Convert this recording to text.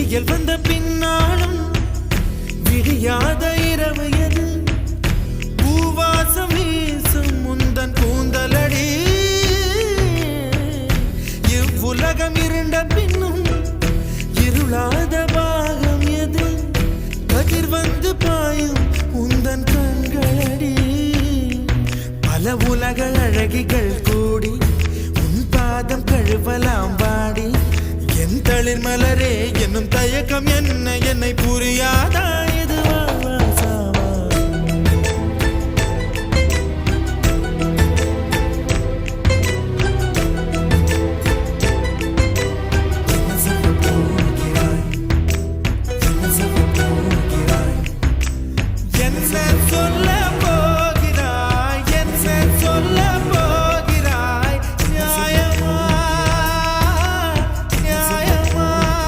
விடியல் வந்த பின்னாலும் விடியாத இரவு எது பூவாசம் வீசும் முந்தன் கூந்தலடி இவ்வுலகம் இருண்ட பின்னும் இருளாத பாகம் எது கதிர் வந்து பாயும் உந்தன் கண்களடி பல உலக அழகிகள் கூடி உன் பாதம் கழுவலாம் வாடி என் தளிர் மலரே என்னும் தயக்கம் என்னை புரியாதா